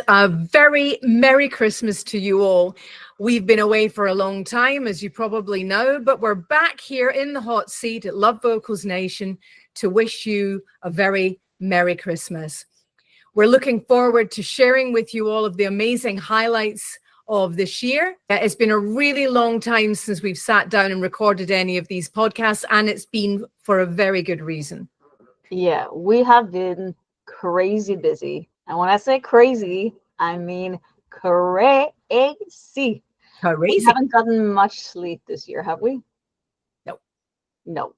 A very Merry Christmas to you all. We've been away for a long time, as you probably know, but we're back here in the hot seat at Love Vocals Nation to wish you a very Merry Christmas. We're looking forward to sharing with you all of the amazing highlights of this year. It's been a really long time since we've sat down and recorded any of these podcasts, and it's been for a very good reason. Yeah, we have been crazy busy. And when I say crazy, I mean crazy. Crazy. We haven't gotten much sleep this year, have we? No.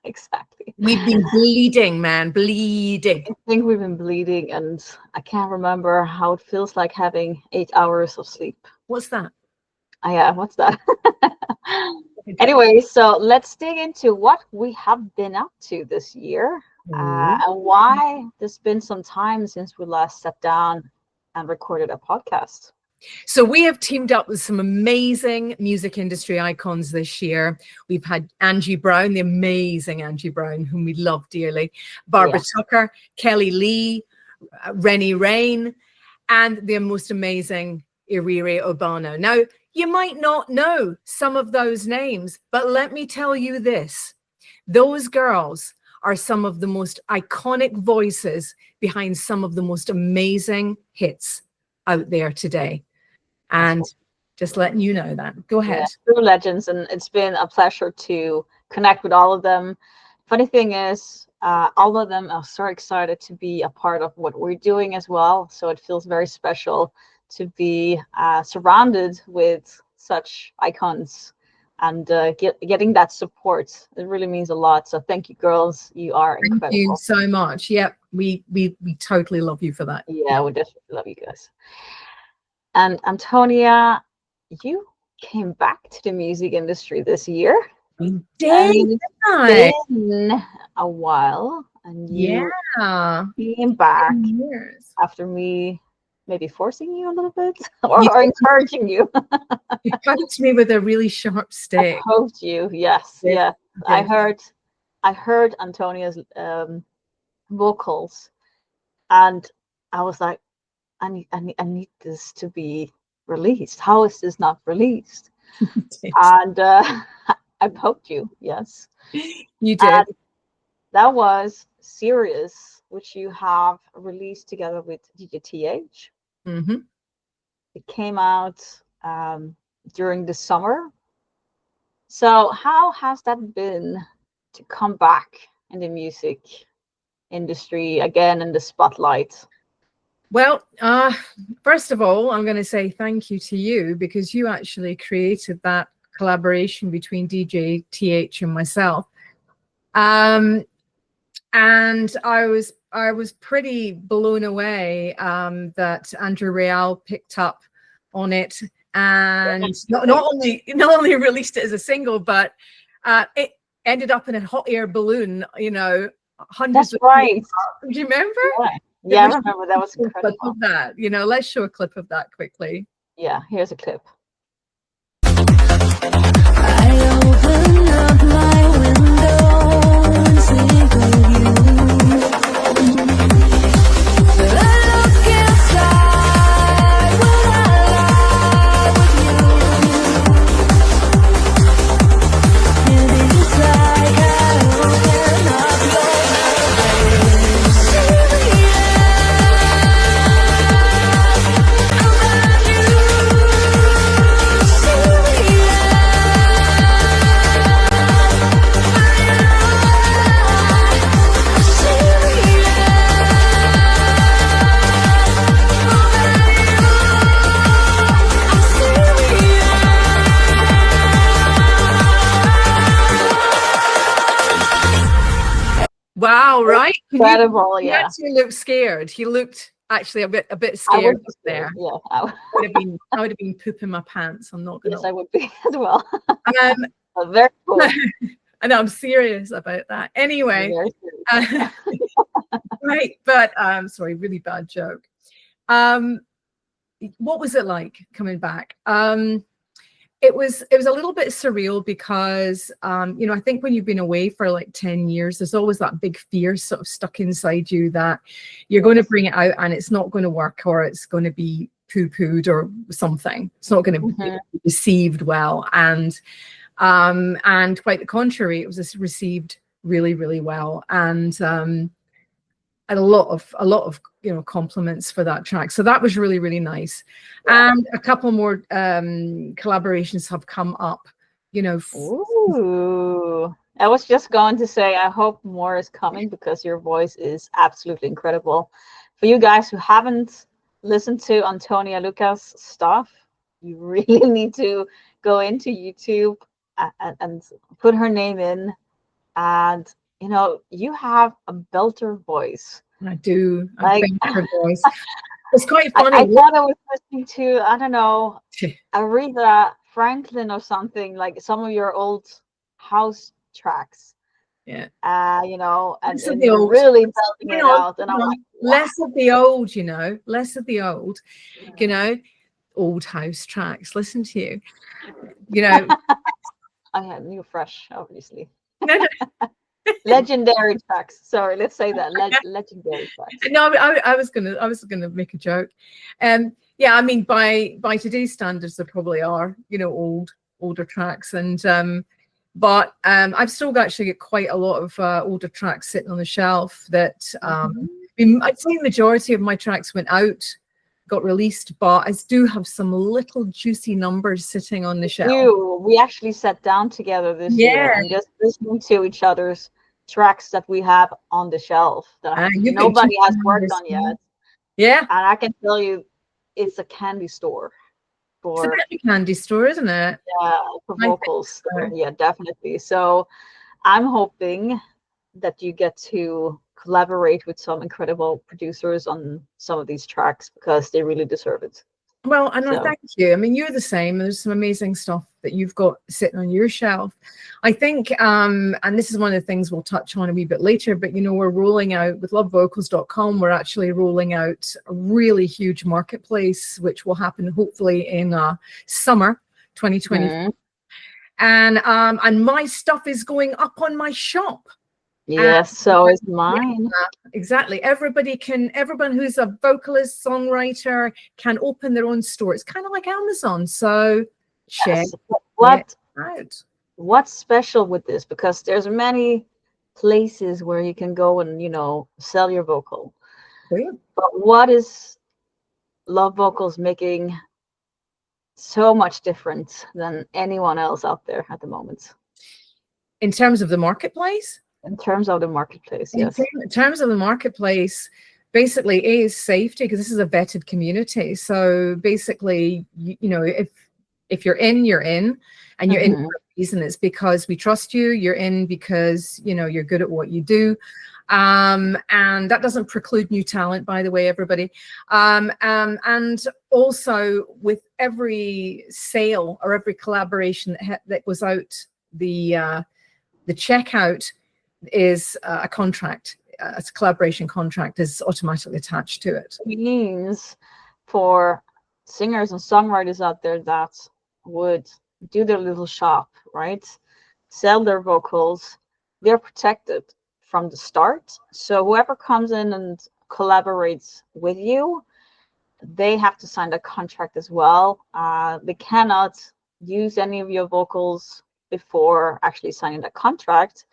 Exactly. We've been bleeding, man, bleeding. I think we've been bleeding, and I can't remember how it feels like having 8 hours of sleep. What's that? Yeah, what's that? Anyway, so let's dig into what we have been up to this year. And why there's been some time since we last sat down and recorded a podcast. So we have teamed up with some amazing music industry icons this year. We've had Angie Brown, the amazing Angie Brown, whom we love dearly, Barbara Tucker, Kelly Lee, Rennie Rain, and the most amazing Iriri Obano. Now, you might not know some of those names, but let me tell you this. Those girls are some of the most iconic voices behind some of the most amazing hits out there today. And just letting you know that. Go ahead. Yeah, true legends, and it's been a pleasure to connect with all of them. Funny thing is, all of them are so excited to be a part of what we're doing as well. So it feels very special to be surrounded with such icons. And getting that support, it really means a lot. So thank you, girls. You are incredible. Thank you so much. Yep, we totally love you for that. Yeah, we definitely love you guys. And Antonia, you came back to the music industry this year. We did. It's been a while, and you came back after me maybe forcing you a little bit or encouraging you. You poked me with a really sharp stick. I poked you, yes. Yeah. I heard Antonia's vocals, and I was like, I need this to be released. How is this not released? And I poked you, yes. You did. And that was Serious, which you have released together with DJ TH. Mm-hmm. It came out during the summer. So how has that been to come back in the music industry again in the spotlight? Well, first of all, I'm going to say thank you to you, because you actually created that collaboration between DJ TH and myself. And I was pretty blown away that Andrew Real picked up on it, and not only released it as a single, but it ended up in a hot air balloon. You know, hundreds. That's right. Do you remember? Yeah, I remember. That was incredible. Clip of that. You know, let's show a clip of that quickly. Yeah, here's a clip. I open up my window and think of you. Wow, right? Incredible, he actually looked scared. He looked actually a bit scared there. Yeah, I would have been pooping my pants. I'm not gonna. Yes, I would be as well. Very cool. And I'm serious about that. Anyway, right, but sorry, really bad joke. What was it like coming back? it was a little bit surreal because I think when you've been away for like 10 years, there's always that big fear sort of stuck inside you that you're going to bring it out and it's not going to work, or it's going to be poo-pooed or something. It's not going to be received well. And quite the contrary, it was received really, really well. And a lot of compliments for that track. So that was really, really nice. And a couple more collaborations have come up, Ooh. I was just going to say, I hope more is coming because your voice is absolutely incredible. For you guys who haven't listened to Antonia Lucas' stuff, you really need to go into YouTube and put her name in. And you have a belter voice. I do. Like, her voice. It's quite funny. I thought I was listening to, I don't know, Aretha Franklin or something, like some of your old house tracks. Yeah. And you're really belting it out. And I'm like, wow. Less of the old, less of the old, old house tracks. Listen to you, I had new fresh, obviously. No. Legendary tracks. Sorry, let's say that legendary tracks. No, I was gonna make a joke. Yeah, I mean by today's standards, there probably are older tracks, and but I've still actually got quite a lot of older tracks sitting on the shelf. That I'd say the majority of my tracks went out, got released, but I do have some little juicy numbers sitting on the shelf. We actually sat down together this year and just listening to each other's tracks that we have on the shelf that nobody has worked on yet. Yeah. And I can tell you, it's a candy store. It's a bit of a candy store, isn't it? Yeah, for vocals. Yeah, definitely. So I'm hoping that you get to collaborate with some incredible producers on some of these tracks because they really deserve it. Well, and I thank you. I mean, you're the same. There's some amazing stuff that you've got sitting on your shelf. I think, and this is one of the things we'll touch on a wee bit later, but we're rolling out with lovevocals.com. We're actually rolling out a really huge marketplace, which will happen hopefully in summer 2020. And my stuff is going up on my shop. Yes, so is mine. Exactly. Everyone who's a vocalist, songwriter can open their own store. It's kind of like Amazon. So check it out. What's special with this? Because there's many places where you can go and sell your vocal. Yeah. But what is Love Vocals making so much different than anyone else out there at the moment? In terms of the marketplace? In terms of the marketplace, yes. In terms of the marketplace, basically is safety, because this is a vetted community. So basically, if you're in, you're in, and you're in for a reason. It's because we trust you. You're in because you're good at what you do, and that doesn't preclude new talent, by the way, everybody. And also with every sale or every collaboration that goes out, the checkout is a contract. A collaboration contract is automatically attached to it. It means for singers and songwriters out there that would do their little shop, right? Sell their vocals, they're protected from the start. So whoever comes in and collaborates with you, they have to sign a contract as well. They cannot use any of your vocals before actually signing the contract.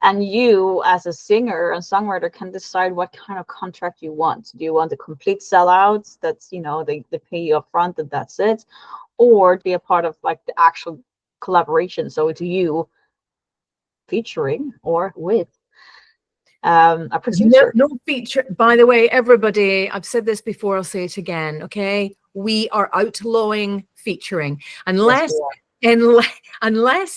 And you, as a singer and songwriter, can decide what kind of contract you want. Do you want a complete sellout? That's, they pay you up front and that's it. Or be a part of like the actual collaboration. So it's you featuring or with a producer. No feature. By the way, everybody, I've said this before, I'll say it again. Okay. We are outlawing featuring unless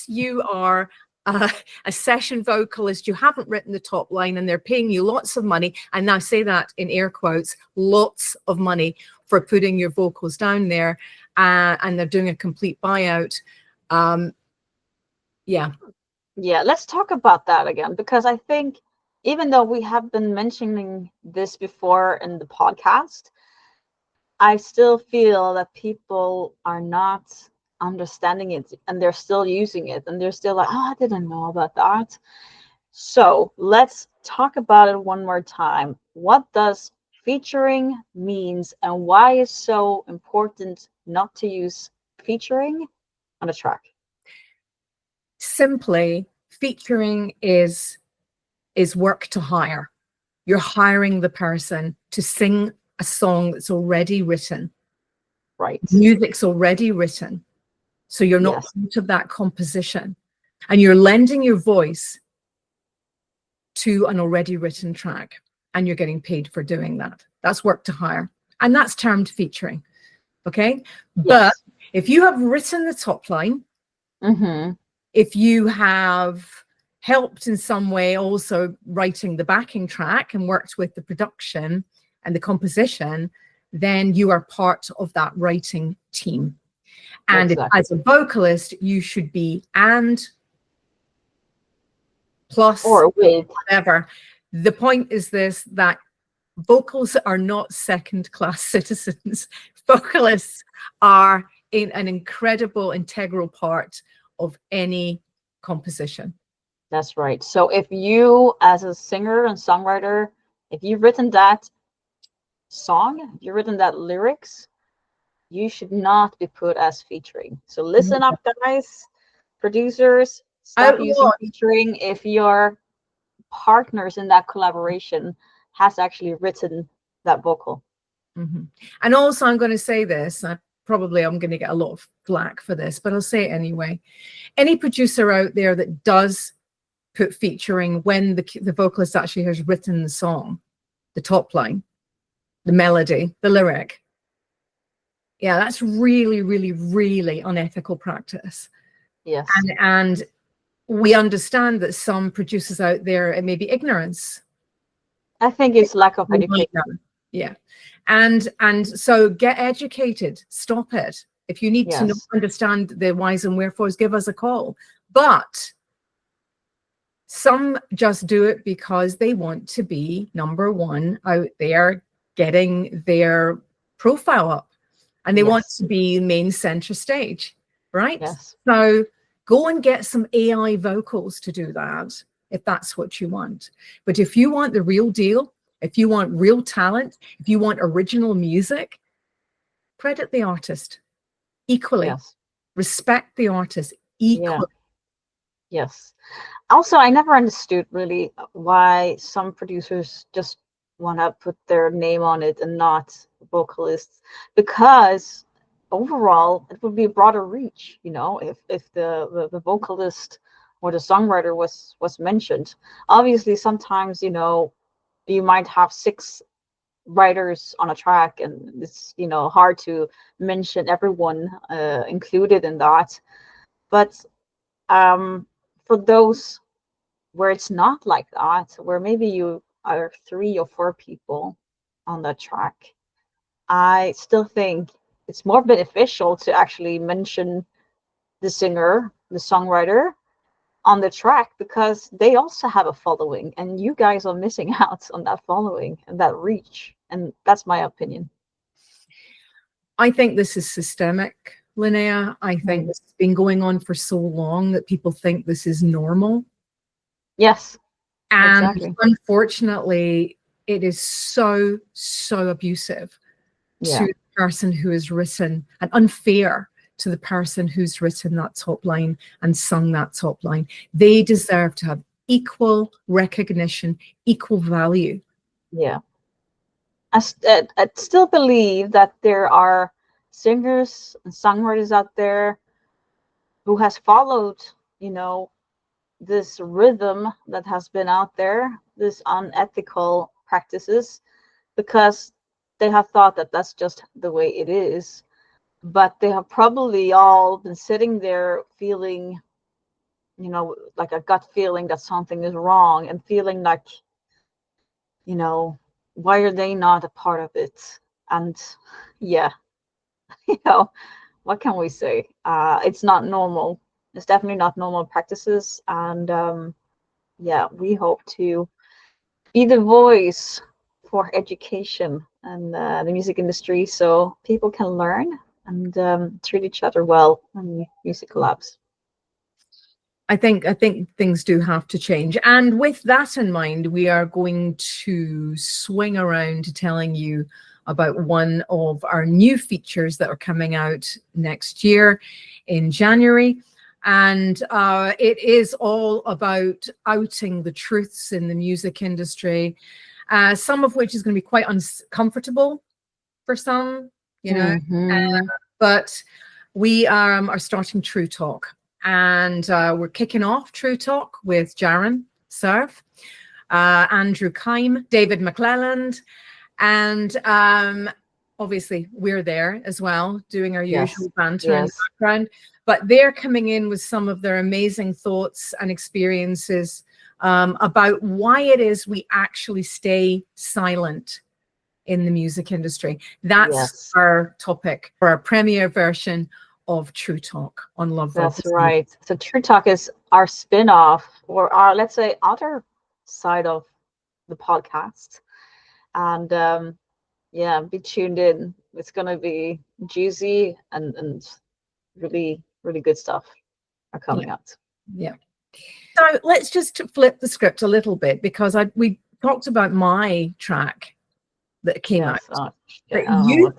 you are a session vocalist, you haven't written the top line and they're paying you lots of money, and I say that in air quotes, lots of money for putting your vocals down there, and they're doing a complete buyout. Let's talk about that again, because I think even though we have been mentioning this before in the podcast, I still feel that people are not understanding it, and they're still using it, and they're still like, oh, I didn't know about that. So let's talk about it one more time. What does featuring means, and why is so important not to use featuring on a track? Simply, featuring is work to hire. You're hiring the person to sing a song that's already written. Right. Music's already written. So you're not part of that composition. And you're lending your voice to an already written track. And you're getting paid for doing that. That's work to hire. And that's termed featuring. Okay? Yes. But if you have written the top line, if you have helped in some way also writing the backing track and worked with the production and the composition, then you are part of that writing team. And as a vocalist, you should be and plus or with whatever. The point is this, that vocals are not second-class citizens. Vocalists are an incredible, integral part of any composition. That's right. So if you, as a singer and songwriter, if you've written that song, if you've written that lyrics, you should not be put as featuring. So listen up, guys, producers, stop using featuring if your partners in that collaboration has actually written that vocal. And also, I'm going to say this, probably I'm going to get a lot of flack for this, but I'll say it anyway. Any producer out there that does put featuring when the vocalist actually has written the song, the top line, the melody, the lyric, yeah, that's really, really, really unethical practice. Yes. And we understand that some producers out there, it may be ignorance. I think it's lack of education. Yeah. And so get educated, stop it. If you need to understand the whys and wherefores, give us a call. But some just do it because they want to be number one out there, getting their profile up, and they want to be main center stage, right? Yes. So go and get some AI vocals to do that if that's what you want. But if you want the real deal, if you want real talent, if you want original music, credit the artist equally. Respect the artist equally. Yes. Also, I never understood really why some producers just want to put their name on it and not vocalists, because overall it would be a broader reach, you know, if the vocalist or the songwriter was mentioned. Obviously, sometimes, you know, you might have 6 writers on a track, and it's, you know, hard to mention everyone included in that. But for those where it's not like that, where maybe you are 3 or 4 people on that track, I still think it's more beneficial to actually mention the singer, the songwriter on the track, because they also have a following, and you guys are missing out on that following and that reach. And that's my opinion. I think this is systemic, Linnea. I think this has been going on for so long that people think this is normal. Yes. And unfortunately, it is so abusive to the person who has written, and unfair to the person who's written that top line and sung that top line. They deserve to have equal recognition, equal value. Yeah. I still believe that there are singers and songwriters out there who has followed, you know, this rhythm that has been out there, this unethical practices, because they have thought that that's just the way it is. But they have probably all been sitting there feeling, you know, like a gut feeling that something is wrong, and feeling like, you know, why are they not a part of it? And yeah, you know, what can we say? It's not normal. It's definitely not normal practices. And yeah, we hope to be the voice for education and the music industry, so people can learn and treat each other well in music labs. I think things do have to change. And with that in mind, we are going to swing around to telling you about one of our new features that are coming out next year in January. And it is all about outing the truths in the music industry, some of which is going to be quite uncomfortable for some, you know, but we are starting True Talk. And we're kicking off True Talk with Jaron Surf, Andrew Keim, David McClelland, and obviously we're there as well, doing our usual banter in the background. But they're coming in with some of their amazing thoughts and experiences about why it is we actually stay silent in the music industry. That's our topic for our premiere version of True Talk on Love. That's right. So True Talk is our spin-off, or our, let's say, other side of the podcast. And yeah, be tuned in. It's gonna be juicy and really, really good stuff are coming out. Yeah. So let's just flip the script a little bit, because we talked about my track that came out. So you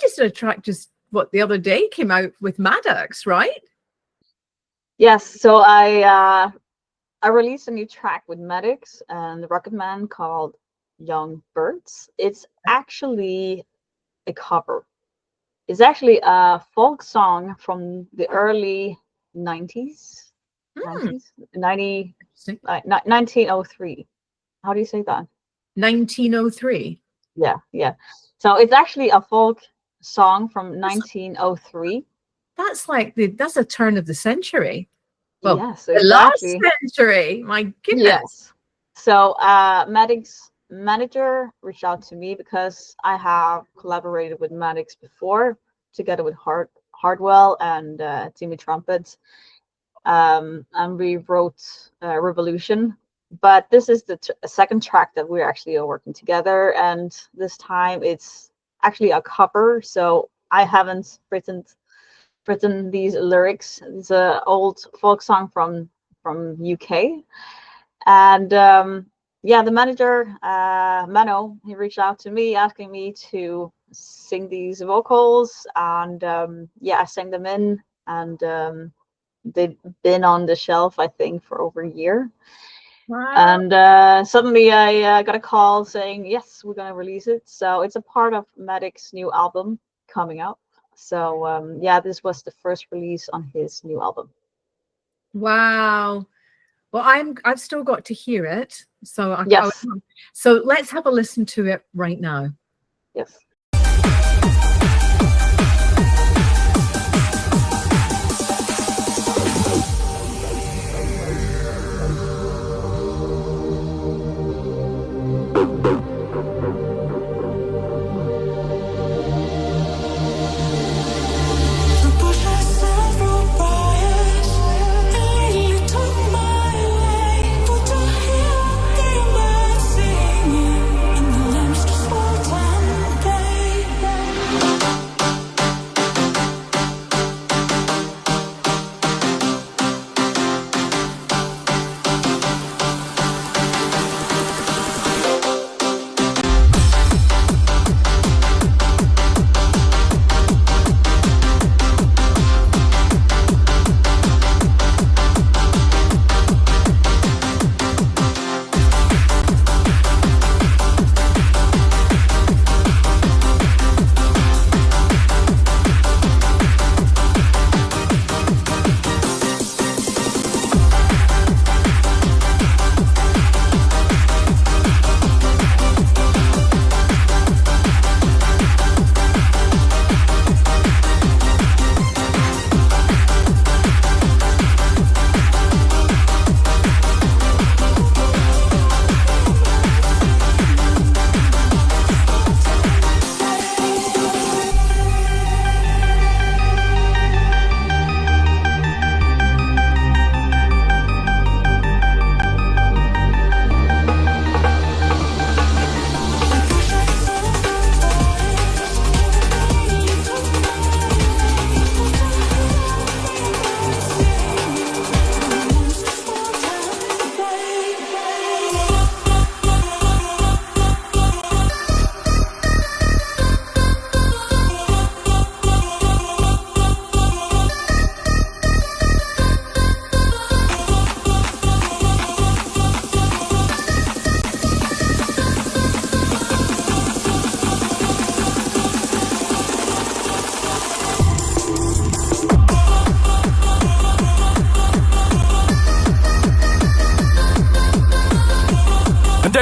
just did a track just the other day came out with Maddox, right? Yes. So I released a new track with Maddox and the Rocket Man called Young Birds. It's actually a cover. It's actually a folk song from the early 90s. 1903. How do you say that? 1903. Yeah. So it's actually a folk song from 1903. That's like that's a turn of the century. Well, yes, exactly. The last century. My goodness. Yes. So Maddox manager reached out to me because I have collaborated with Maddox before, together with Hardwell and Timmy Trumpet, and we wrote Revolution. But this is the second track that we're actually working together, and this time it's actually a cover. So I haven't written these lyrics. It's an old folk song from UK, and yeah, the manager Mano, he reached out to me asking me to sing these vocals, and yeah, I sang them in, and they've been on the shelf, I think, for over a year. Wow. And suddenly I got a call saying, yes, we're going to release it. So it's a part of Maddox's new album coming out. So yeah, this was the first release on his new album. Wow. Well, I've still got to hear it. So so let's have a listen to it right now. Yes. Singing, and the lamps just fall down.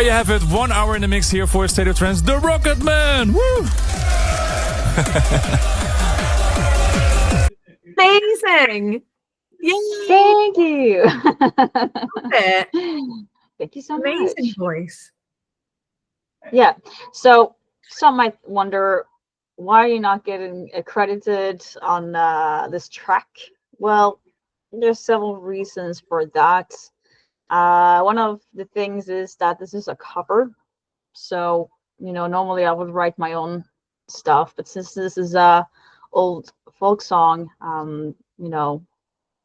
There you have it. 1 hour in the mix here for State of Trance. The Rocket Man. Woo! Amazing. Yay. Thank you. Love it. Thank you so Amazing much. voice. Yeah. So some might wonder, why are you not getting accredited on this track? Well, there's several reasons for that. One of the things is that this is a cover. So, you know, normally I would write my own stuff, but since this is a old folk song, you know,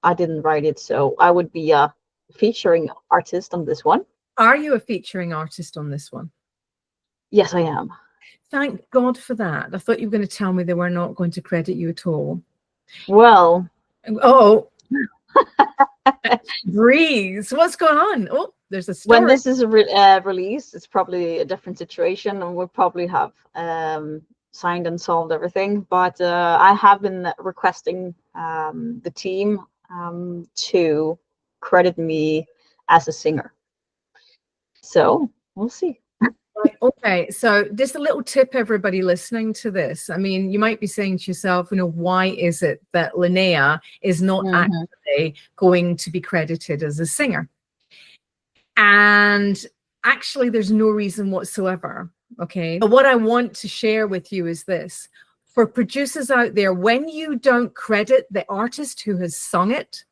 I didn't write it, so I would be a featuring artist on this one. Are you a featuring artist on this one? Yes, I am. Thank God for that. I thought you were going to tell me they were not going to credit you at all. Well, oh, Breeze, what's going on? Oh, there's a story. when this is released, it's probably a different situation, and we'll probably have signed and solved everything. But I have been requesting the team to credit me as a singer. So we'll see. Okay, so just a little tip, everybody listening to this. I mean, you might be saying to yourself, you know, why is it that Linnea is not actually going to be credited as a singer? And actually, there's no reason whatsoever. Okay, but what I want to share with you is this: for producers out there, when you don't credit the artist who has sung it,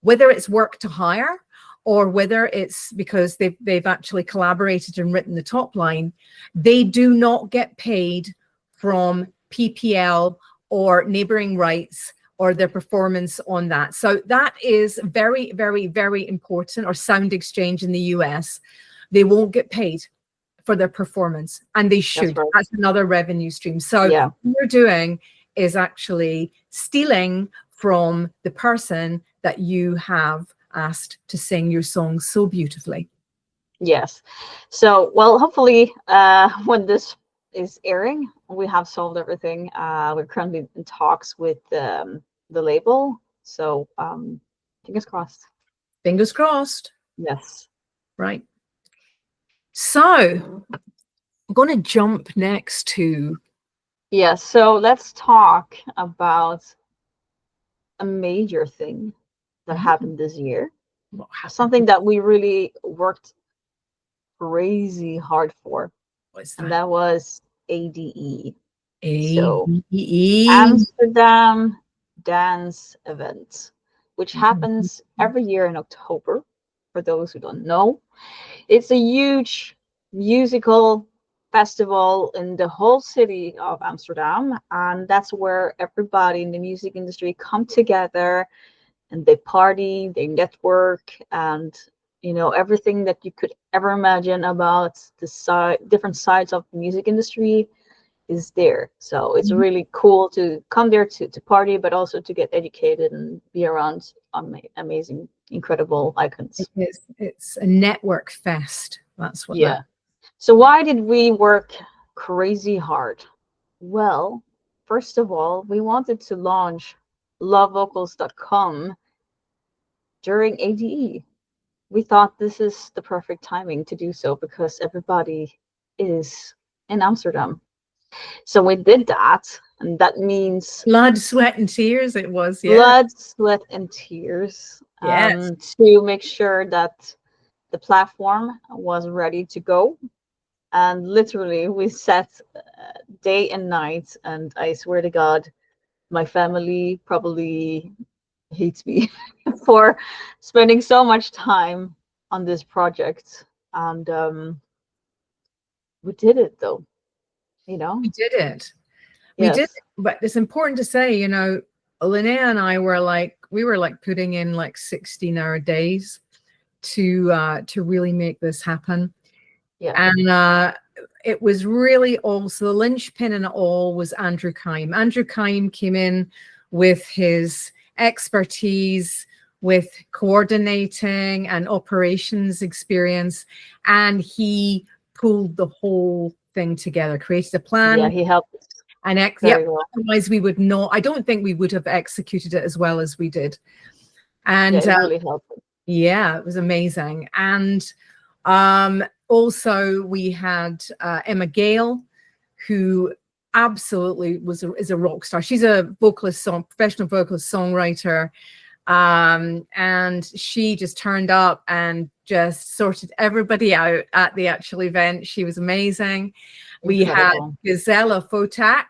whether it's work to hire or whether it's because they've actually collaborated and written the top line, they do not get paid from PPL or neighboring rights or their performance on that. So that is very, very, very important. Or Sound Exchange in the US, they won't get paid for their performance, and they should. That's another revenue stream. So what you're doing is actually stealing from the person that you have asked to sing your song so beautifully. Yes. So, well, hopefully when this is airing, we have solved everything. We're currently in talks with the label. So fingers crossed. Fingers crossed. Yes. Right. So I'm going to jump next to... Yes. So let's talk about a major thing that happened this year. Something that we really worked crazy hard for. What's that? And that was ADE. ADE. So Amsterdam Dance Event, which happens every year in October. For those who don't know, it's a huge musical festival in the whole city of Amsterdam, and that's where everybody in the music industry come together, and they party, they network, and you know, everything that you could ever imagine about the different sides of the music industry is there. So it's really cool to come there to party, but also to get educated and be around amazing, incredible icons. It's a network fest. That's what. Yeah. So why did we work crazy hard? Well, first of all, we wanted to launch lovevocals.com during ADE. We thought this is the perfect timing to do so because everybody is in Amsterdam. So we did that, and that means blood, sweat, and tears. It was blood, sweat, and tears. Yes. To make sure that the platform was ready to go. And literally, we sat day and night, and I swear to God, my family probably hates me for spending so much time on this project. And we did it, though. You know, we did it. We did it. But it's important to say, you know, Linnea and I were like, putting in like 16-hour days to really make this happen. Yeah. And it was really also the linchpin in it all was Andrew Keim. Andrew Keim came in with his expertise with coordinating and operations experience, and he pulled the whole thing together, created a plan. Yeah, he helped us. And well. Otherwise we would not, I don't think we would have executed it as well as we did. And yeah, it really helped. Yeah, it was amazing. And Also, we had Emma Gale, who absolutely is a rock star. She's a professional vocalist songwriter. And she just turned up and just sorted everybody out at the actual event. She was amazing. We had Gisela Fotak.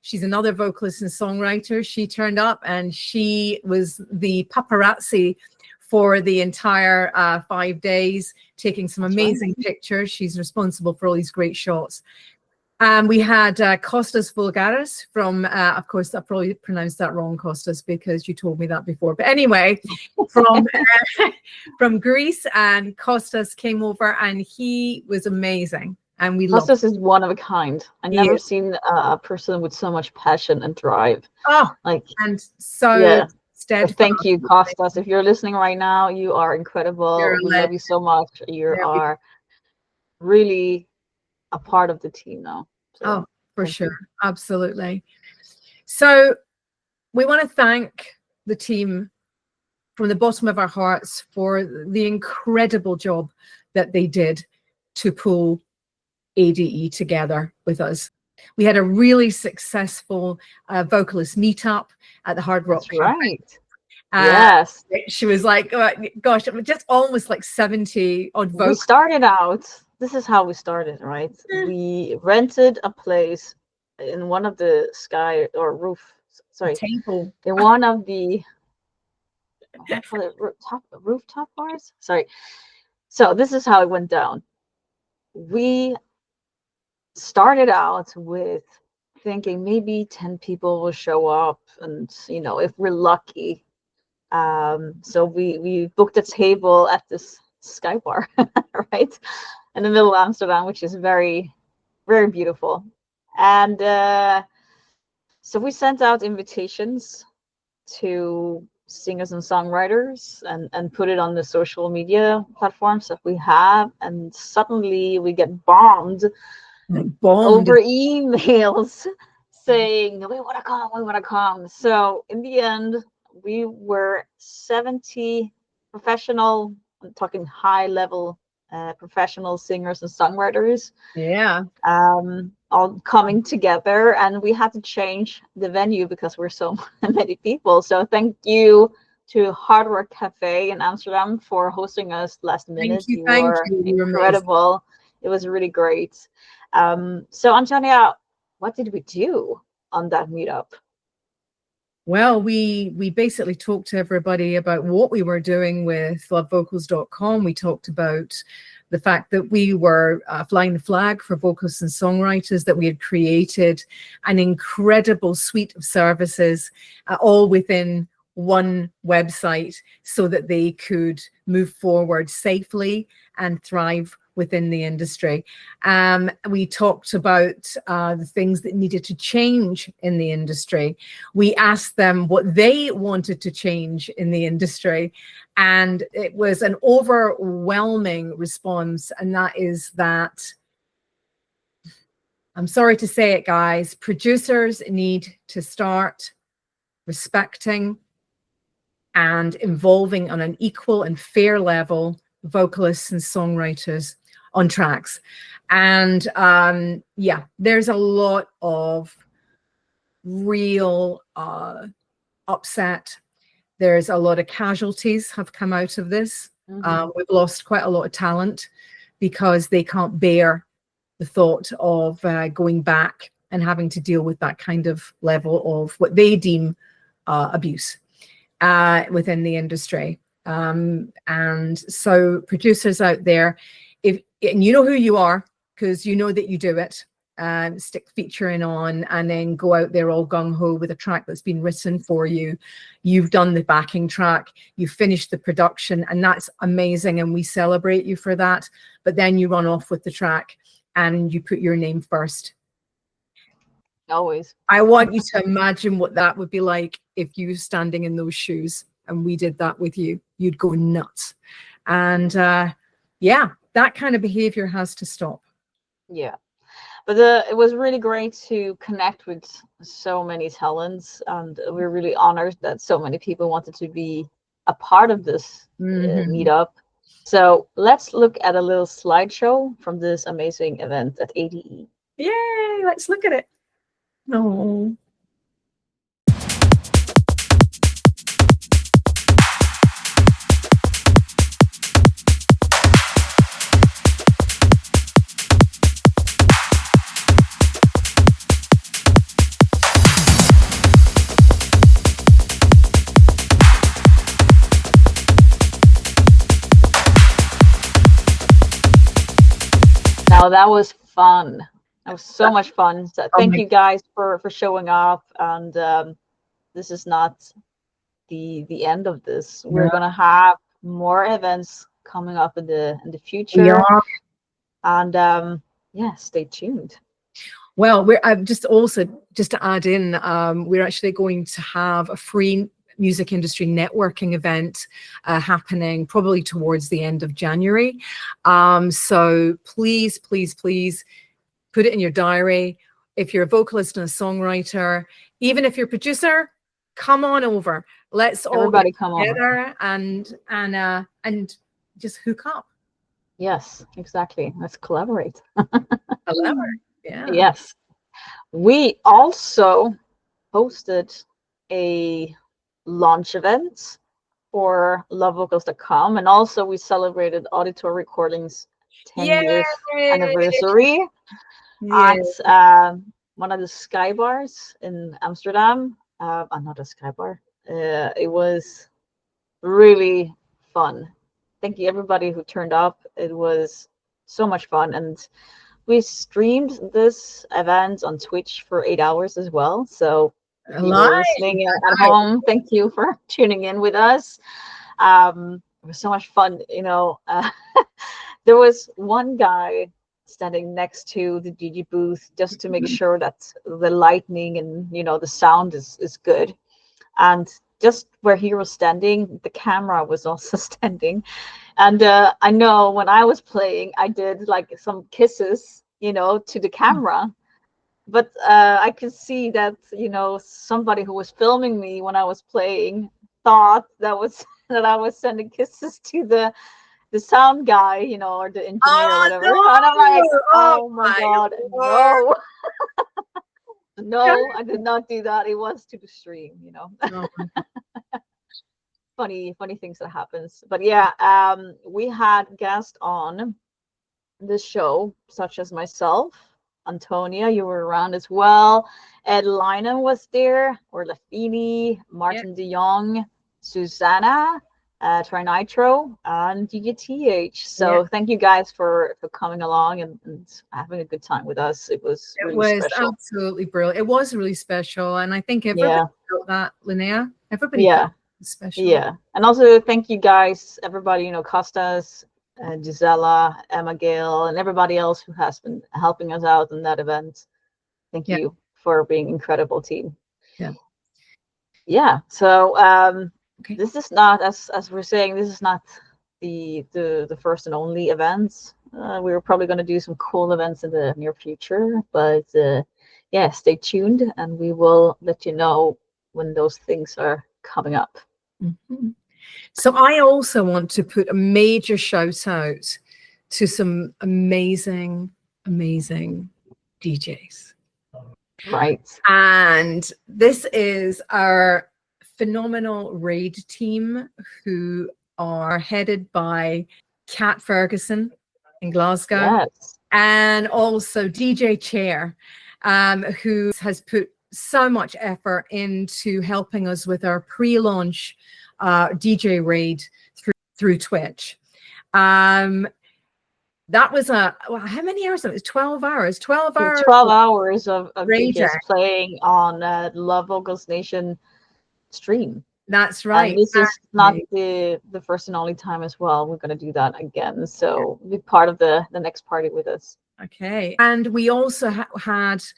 She's another vocalist and songwriter. She turned up and she was the paparazzi for the entire 5 days, taking some amazing pictures. She's responsible for all these great shots. We had Kostas Vulgaris from, of course, I probably pronounced that wrong, Kostas, because you told me that before. But anyway, from Greece, and Kostas came over, and he was amazing. And we loved Kostas is one of a kind. I've never seen a person with so much passion and drive. Oh, like, and so steadfast. Thank you, Kostas. If you're listening right now, you are incredible. We love you so much. You are really a part of the team now. So, oh, for sure. Absolutely. So we want to thank the team from the bottom of our hearts for the incredible job that they did to pull ADE together with us. We had a really successful vocalist meetup at the Hard Rock. That's right. Yes. She was like, oh, gosh, just almost like 70 odd vocalists. We started out, this is how we started, right? We rented a place in one of the table. In one of the rooftop bars. Sorry. So this is how it went down. We started out with thinking maybe 10 people will show up, and you know, if we're lucky. So we booked a table at this Sky Bar, right, in the middle of Amsterdam, which is very, very beautiful. And so we sent out invitations to singers and songwriters and put it on the social media platforms that we have, and suddenly we get bombed over emails saying we want to come. So in the end, we were 70 professional, I'm talking high level professional singers and songwriters, all coming together, and we had to change the venue because we're so many people. So thank you to Hard Rock Cafe in Amsterdam for hosting us last minute. You were incredible. It was really great. So Antonia, what did we do on that meetup? Well, we basically talked to everybody about what we were doing with lovevocals.com. We talked about the fact that we were flying the flag for vocalists and songwriters, that we had created an incredible suite of services, all within one website, so that they could move forward safely and thrive within the industry. We talked about the things that needed to change in the industry. We asked them what they wanted to change in the industry, and it was an overwhelming response, and that is that, I'm sorry to say it, guys, producers need to start respecting and involving on an equal and fair level vocalists and songwriters on tracks. And there's a lot of real upset. There's a lot of casualties have come out of this. We've lost quite a lot of talent because they can't bear the thought of going back and having to deal with that kind of level of what they deem abuse within the industry. And so producers out there, and you know who you are, because you know that you do it, stick featuring on, and then go out there all gung-ho with a track that's been written for you. You've done the backing track, you finished the production, and that's amazing, and we celebrate you for that. But then you run off with the track and you put your name first. Always. I want you to imagine what that would be like if you were standing in those shoes and we did that with you. You'd go nuts. And that kind of behavior has to stop. Yeah, but it was really great to connect with so many talents, and we're really honored that so many people wanted to be a part of this meetup. So let's look at a little slideshow from this amazing event at ADE. Yay, let's look at it. No. Now that was fun. That was so much fun. So thank you guys for showing up. And this is not the end of this. We're gonna have more events coming up in the future. Yeah. And yeah, stay tuned. Well, we're just to add in, we're actually going to have a free music industry networking event happening probably towards the end of January. So please, please, please put it in your diary. If you're a vocalist and a songwriter, even if you're a producer, come on over. Let's Everybody all come get over. together and just hook up. Yes, exactly. Let's collaborate. Yeah. Yes. We also hosted a launch event for lovevocals.com, and also we celebrated Auditor Recordings 10 years anniversary at one of the Sky Bars in Amsterdam. Not a Sky Bar. It was really fun. Thank you everybody who turned up. It was so much fun, and we streamed this event on Twitch for 8 hours as well. So if you were listening at home, thank you for tuning in with us. It was so much fun. You know, there was one guy standing next to the DJ booth just to make sure that the lighting and, you know, the sound is good. And just where he was standing, the camera was also standing. And I know when I was playing, I did like some kisses, you know, to the camera. But I could see that, you know, somebody who was filming me when I was playing thought that I was sending kisses to the sound guy, you know, or the engineer or whatever. No! And I'm like, oh my God, Lord. no. No, I did not do that. It was to the stream, you know. Funny things that happens. But yeah, we had guests on the show, such as myself, Antonia, you were around as well. Ed Linen was there, or Lafini, Martin de Jong, Susanna, Trinitro, and DJTH. So thank you guys for coming along and having a good time with us. It was really special. Absolutely brilliant. It was really special, and I think everybody felt that, Linnea. Everybody felt special. Yeah, and also thank you guys, everybody, you know, Costas, Gisela, Emma Gale, and everybody else who has been helping us out in that event. Thank you for being an incredible team. So this is not, as we're saying, this is not the first and only events. We were probably going to do some cool events in the near future, but yeah, stay tuned and we will let you know when those things are coming up. So I also want to put a major shout out to some amazing DJs. Right. And this is our phenomenal raid team, who are headed by Kat Ferguson in Glasgow, and also DJ Chair, who has put so much effort into helping us with our pre-launch DJ raid through Twitch. That was how many hours? It was 12 hours. 12 hours. 12 hours of Rager DJs playing on Love Vocals Nation stream. That's right. And this is not the first and only time as well. We're going to do that again. So be part of the next party with us. Okay. And we also had 6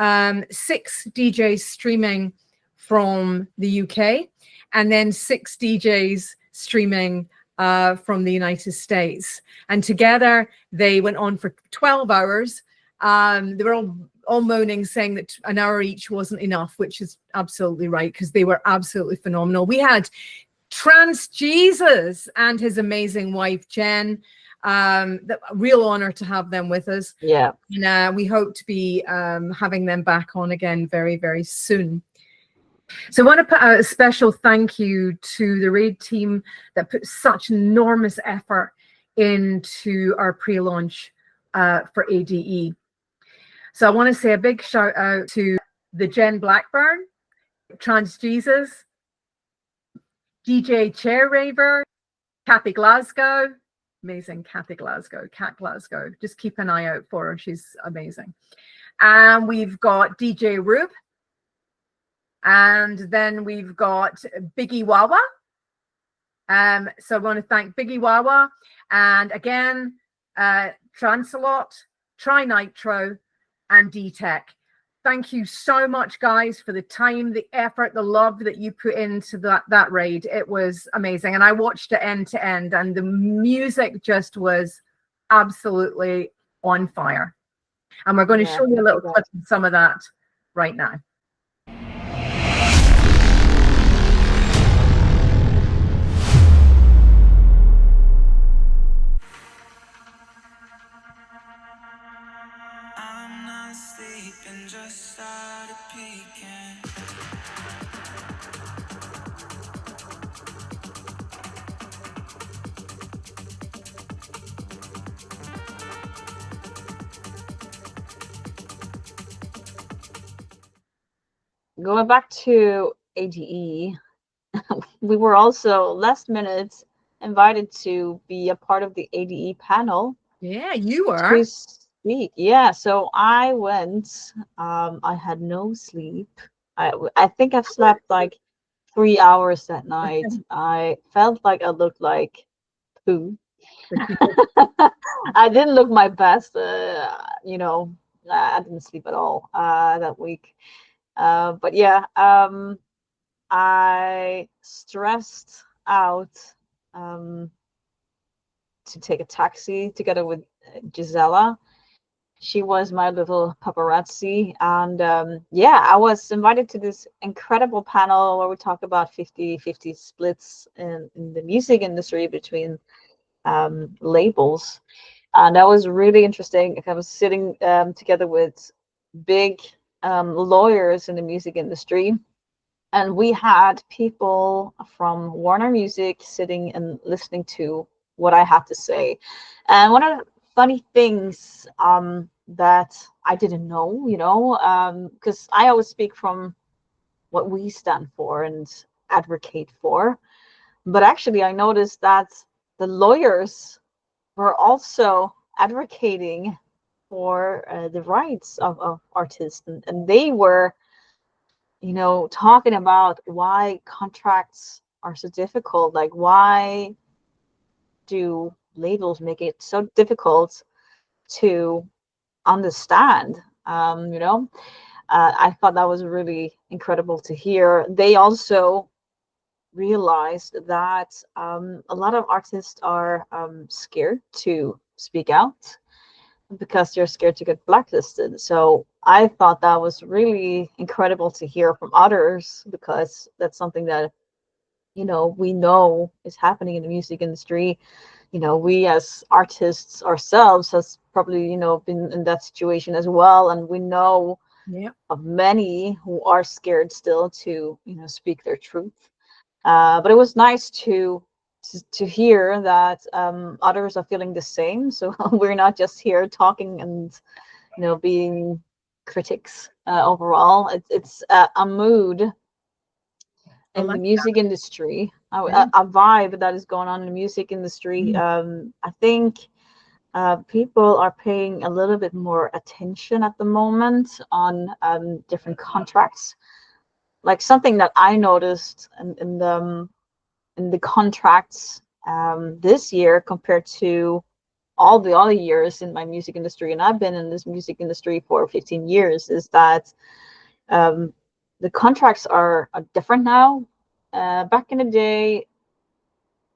DJs streaming from the UK, and then 6 DJs streaming from the United States. And together they went on for 12 hours. They were all moaning, saying that an hour each wasn't enough, which is absolutely right, because they were absolutely phenomenal. We had Trans Jesus and his amazing wife, Jen. A real honor to have them with us. Yeah. And we hope to be having them back on again very, very soon. So I want to put out a special thank you to the RAID team that put such enormous effort into our pre-launch for ADE. So I want to say a big shout out to the Jen Blackburn, Trans Jesus, DJ Chair Raver, Kathy Glasgow, amazing Kathy Glasgow, Cat Glasgow. Just keep an eye out for her. She's amazing. And we've got DJ Rube. And then we've got Biggie Wawa. So I want to thank Biggie Wawa. And again, Transalot, Tri Nitro, and D-Tech. Thank you so much, guys, for the time, the effort, the love that you put into that raid. It was amazing. And I watched it end to end, and the music just was absolutely on fire. And we're going to show you a little clip of some of that right now. Just started peeking. Going back to ADE, we were also last minute invited to be a part of the ADE panel. Yeah, you were. Speak. Yeah, so I went. I had no sleep. I think I've slept like 3 hours that night. I felt like I looked like poo. I didn't look my best. You know, I didn't sleep at all that week. But yeah, I stressed out to take a taxi together with Gisela. She was my little paparazzi, and yeah, I was invited to this incredible panel where we talk about 50-50 splits in the music industry between labels, and that was really interesting. I was sitting together with big lawyers in the music industry, and we had people from Warner Music sitting and listening to what I had to say. And one of the funny things that I didn't know, you know, because I always speak from what we stand for and advocate for. But actually, I noticed that the lawyers were also advocating for the rights of artists, and they were, you know, talking about why contracts are so difficult. Like, why do labels make it so difficult to understand? You know, I thought that was really incredible to hear. They also realized that a lot of artists are scared to speak out because they're scared to get blacklisted. So I thought that was really incredible to hear from others, because that's something that, you know, we know is happening in the music industry. You know, we as artists ourselves has probably, you know, been in that situation as well, and we know of many who are scared still to, you know, speak their truth. But it was nice to hear that others are feeling the same. So we're not just here talking and, you know, being critics overall. It's a mood in the music industry, a vibe that is going on in the music industry. I think people are paying a little bit more attention at the moment on different contracts. Like, something that I noticed in the contracts this year compared to all the other years in my music industry, and I've been in this music industry for 15 years, is that the contracts are different now. Back in the day,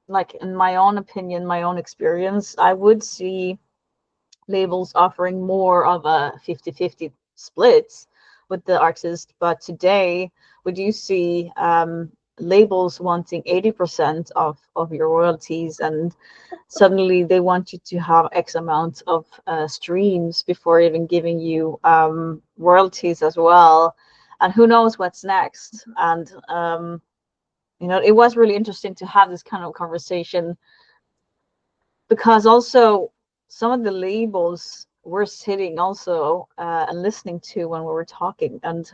like, in my own opinion, my own experience, I would see labels offering more of a 50-50 splits with the artist. But today we do see labels wanting 80% of your royalties, and suddenly they want you to have X amount of streams before even giving you royalties as well. And who knows what's next. And you know, it was really interesting to have this kind of conversation, because also some of the labels were sitting also and listening to when we were talking, and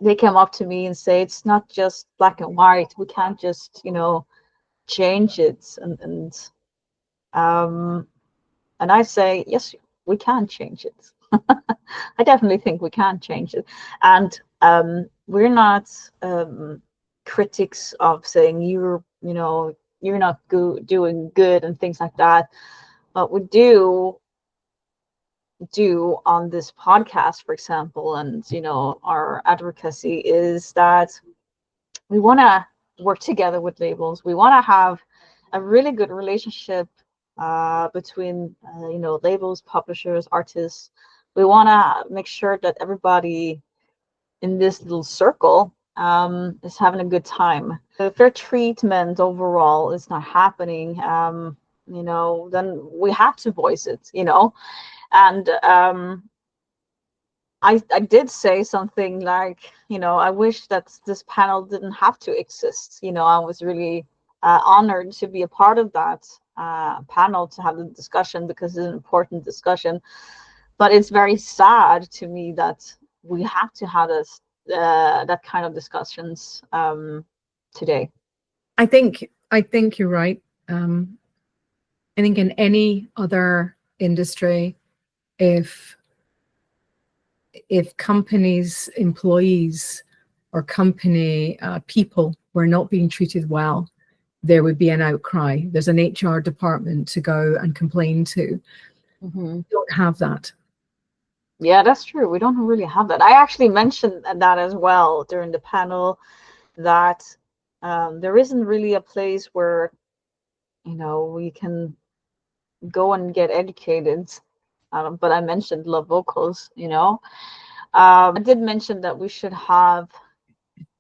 they came up to me and say, it's not just black and white, we can't just, you know, change it. And I say, yes, we can change it. I definitely think we can change it. And we're not critics of saying you're not doing good and things like that. But we do on this podcast, for example, and you know, our advocacy is that we want to work together with labels. We want to have a really good relationship between you know, labels, publishers, artists. We want to make sure that everybody in this little circle is having a good time. If fair treatment overall is not happening, you know, then we have to voice it, you know. And I did say something like, you know, I wish that this panel didn't have to exist. You know, I was really honored to be a part of that panel, to have the discussion, because it's an important discussion. But it's very sad to me that we have to have this that kind of discussions today. I think you're right. I think in any other industry, if companies, employees, or company people were not being treated well, there would be an outcry. There's an HR department to go and complain to. Mm-hmm. We don't have that. Yeah, that's true. We don't really have that. I actually mentioned that as well during the panel, that there isn't really a place where, you know, we can go and get educated. But I mentioned love vocals, you know. I did mention that we should have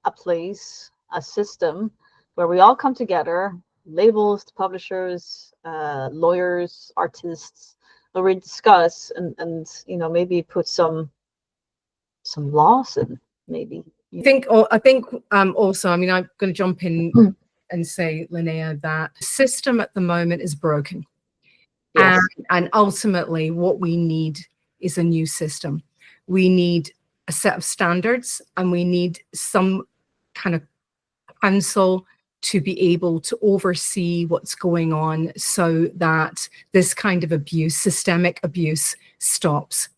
a place, a system where we all come together, labels, publishers, lawyers, artists, where we discuss and you know, maybe put some laws in, maybe. I think also, I mean, I'm going to jump in and say, Linnea, that the system at the moment is broken. Yes. And ultimately what we need is a new system. We need a set of standards, and we need some kind of council to be able to oversee what's going on, so that this kind of abuse, systemic abuse, stops.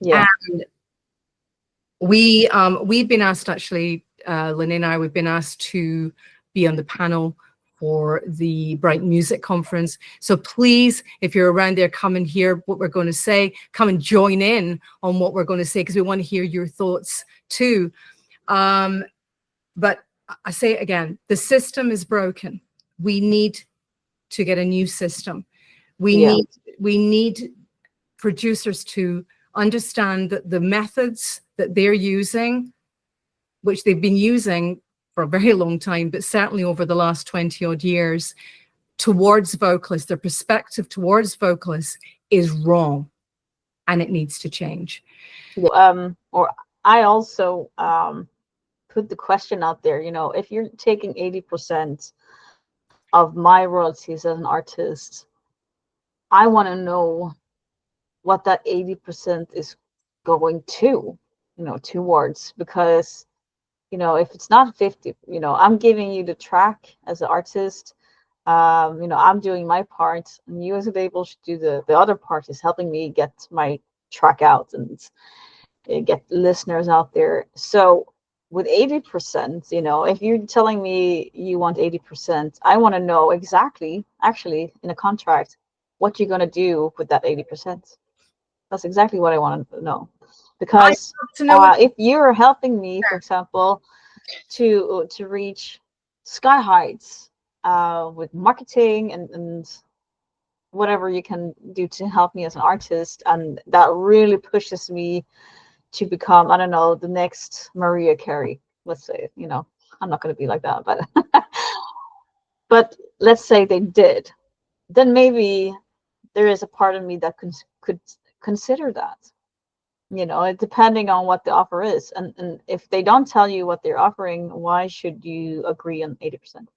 Yeah. And we've been asked, actually, Linnea and I, we've been asked to be on the panel for the Bright Music Conference. So please, if you're around there, come and hear what we're going to say. Come and join in on what we're going to say, because we want to hear your thoughts too. But I say it again, the system is broken. We need to get a new system. We need producers to understand that the methods that they're using, which they've been using for a very long time, but certainly over the last 20 odd years, towards vocalists, their perspective towards vocalists is wrong, and it needs to change. Or I also put the question out there, you know, if you're taking 80% of my royalties as an artist, I want to know what that 80% is going to, you know, towards, because, you know, if it's not 50, you know, I'm giving you the track as an artist, you know, I'm doing my part, and you as a label should do the other part, is helping me get my track out and get listeners out there. So with 80%, you know, if you're telling me you want 80%, I want to know exactly, actually, in a contract, what you're going to do with that 80%. That's exactly what I want to know. Because if you're helping me, for example, to reach sky heights with marketing and whatever you can do to help me as an artist, and that really pushes me to become, I don't know, the next Mariah Carey, let's say, you know, I'm not going to be like that, but but let's say they did, then maybe there is a part of me that could consider that. Depending on what the offer is, and if they don't tell you what they're offering, why should you agree on 80%?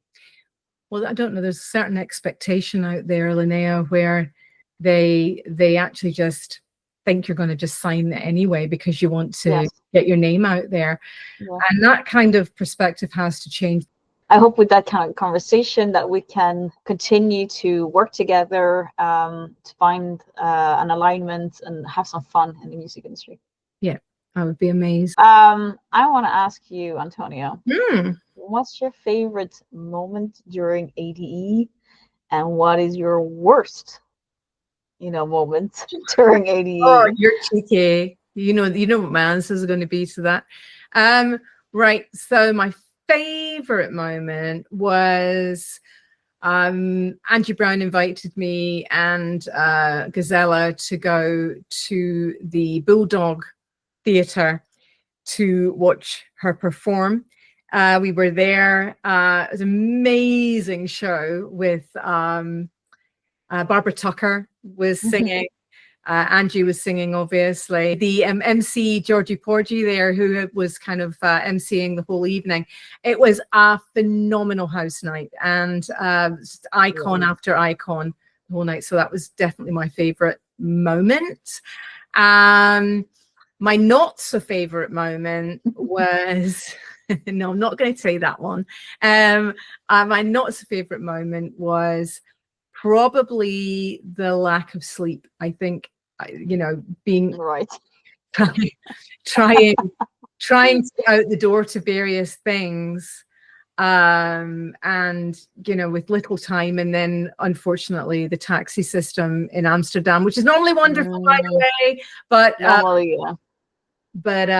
Well, I don't know. There's a certain expectation out there, Linnea, where they actually just think you're going to just sign it anyway because you want to get your name out there. Yeah. And that kind of perspective has to change. I hope with that kind of conversation that we can continue to work together to find an alignment and have some fun in the music industry. Yeah, I would be amazed. I want to ask you, Antonia, what's your favorite moment during ADE, and what is your worst, moment during ADE? Oh, you're cheeky. You know what my answer is going to be to that. Right. So my favorite moment was Angie Brown invited me and Gazella to go to the Bulldog Theatre to watch her perform. We were there. It was an amazing show with Barbara Tucker was singing. Angie was singing, obviously. The MC, Georgie Porgy there, who was kind of MCing the whole evening. It was a phenomenal house night, and icon after icon the whole night. So that was definitely my favorite moment. My not so favorite moment was... no, I'm not going to say that one. My not so favorite moment was probably the lack of sleep. I think, being right, trying to get out the door to various things, and with little time, and then unfortunately the taxi system in Amsterdam, which is normally wonderful, by the way, but but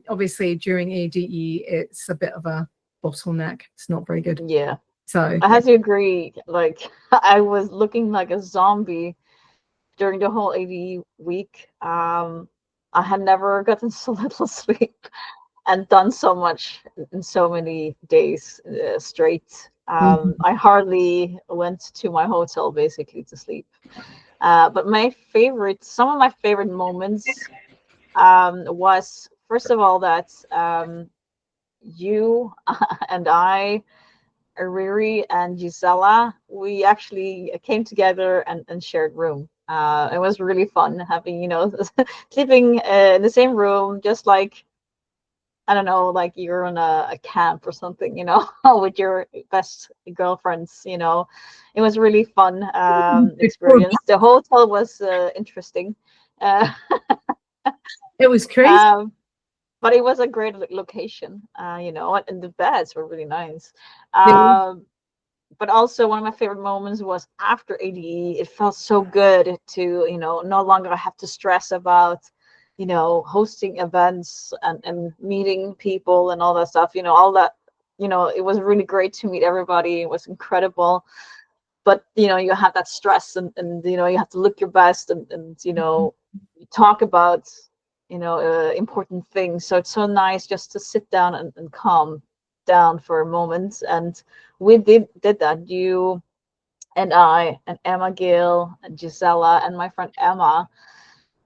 obviously during ADE it's a bit of a bottleneck. It's not very good. Yeah. So I have to agree. Like, I was looking like a zombie during the whole ADE week. I had never gotten so little sleep and done so much in so many days straight. I hardly went to my hotel basically to sleep. But some of my favorite moments was, first of all, that you and I, Riri and Gisela, we actually came together and shared room. It was really fun having, sleeping in the same room, just like, I don't know, like you're on a camp or something, with your best girlfriends, It was really fun experience. The hotel was interesting. It was crazy. But it was a great location, and the beds were really nice. But also one of my favorite moments was after ADE. It felt so good to, no longer have to stress about, hosting events and meeting people and all that stuff, all that, it was really great to meet everybody. It was incredible. But, you have that stress and you have to look your best and talk about, important things. So it's so nice just to sit down and calm down for a moment. And we did that. You and I and Emma Gill and Gisela and my friend Emma,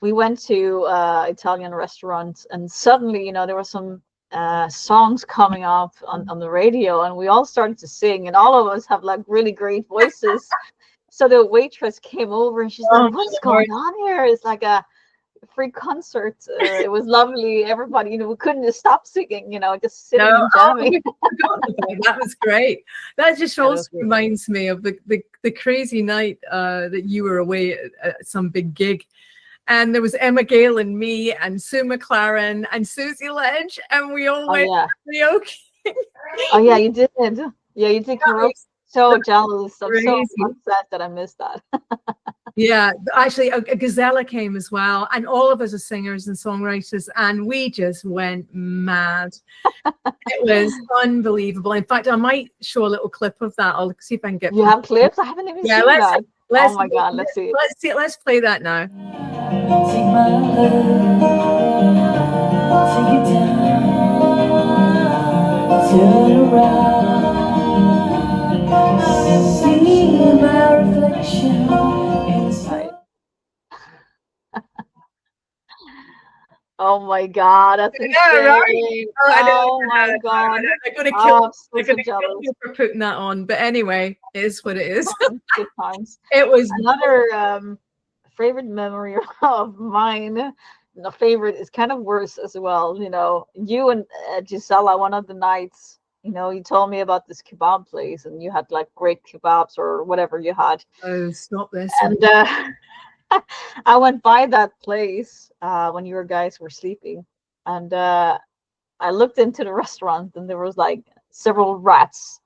we went to Italian restaurant, and suddenly, there were some songs coming up on the radio, and we all started to sing, and all of us have like really great voices. So the waitress came over and she's like, "What's going on here? It's like a free concert." It was lovely. Everybody, we couldn't just stop singing, just sitting and jamming. That was great. That just also reminds me of the crazy night that you were away at some big gig. And there was Emma Gale and me and Sue McLaren and Susie Ledge, and we all went karaoke. Oh yeah, you did. Yeah, you did karaoke. So jealous. I'm so upset that I missed that. Yeah, actually, a Gazella came as well, and all of us are singers and songwriters, and we just went mad. It was unbelievable. In fact, I might show a little clip of that. I'll see if I can get. You have clips? I haven't even seen that. Oh my God, let's see it. Let's play that now. Take my love, take it down, turn around. Oh my God, that's Yeah, right. insane. I know. Oh my God. I'm gonna Oh, kill. I'm I'm so gonna kill jealous. you for putting that on. But anyway, it is what it is. Good times. It was. Another favorite memory of mine. The favorite is kind of worse as well. You know, you and Gisela, one of the nights, you know, you told me about this kebab place and you had like great kebabs or whatever you had. Oh, stop this. And I went by that place when you guys were sleeping. And I looked into the restaurant and there was like several rats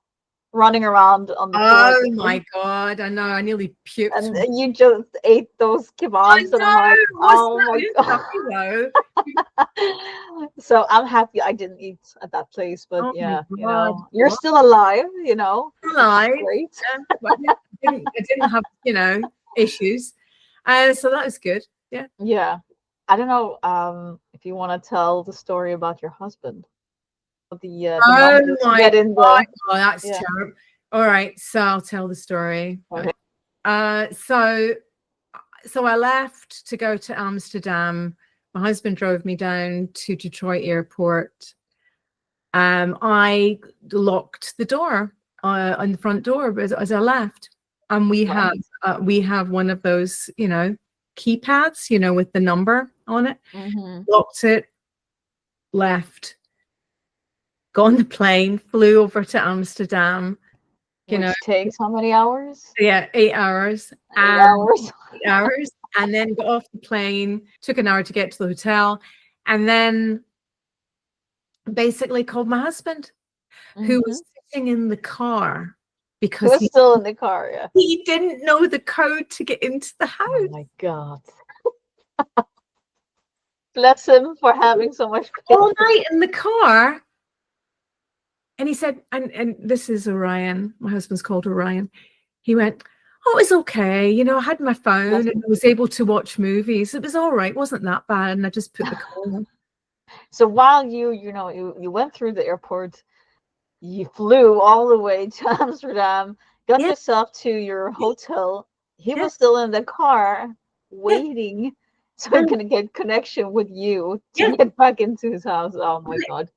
running around on the floor. Oh my God! I know. I nearly puked. And you just ate those I kebabs, and I'm like, know. oh Wasn't my that god. So I'm happy I didn't eat at that place, but Oh my yeah, you God. know, you're still alive, you know. which is Alive. Great. But I didn't have, you know, issues. So that was good. Yeah. Yeah. I don't know if you want to tell the story about your husband. The Oh numbers my get in God. the Oh, that's yeah. terrible. All right. So I'll tell the story. Okay. So I left to go to Amsterdam. My husband drove me down to Detroit Airport. I locked the door on the front door as I left, and we have one of those, you know, keypads, you know, with the number on it. Mhm. Locked it, left, got on the plane, flew over to Amsterdam. You Which know, takes how many hours? yeah, 8 hours. 8 hours. 8 hours, and then got off the plane. Took an hour to get to the hotel, and then basically called my husband, who was sitting in the car He because was still in the car, yeah. he didn't know the code to get into the Oh house. my god. Bless him for having so much All night in the car. And he said, and this is Orion, my husband's called Orion. He went, oh, it was okay. You know, I had my phone and I was able to watch movies. It was all right. It wasn't that bad. And I just put the call on. So while you went through the airport, you flew all the way to Amsterdam, got yourself to your hotel. He was still in the car waiting so he can get connection with you to get back into his house. Oh my god.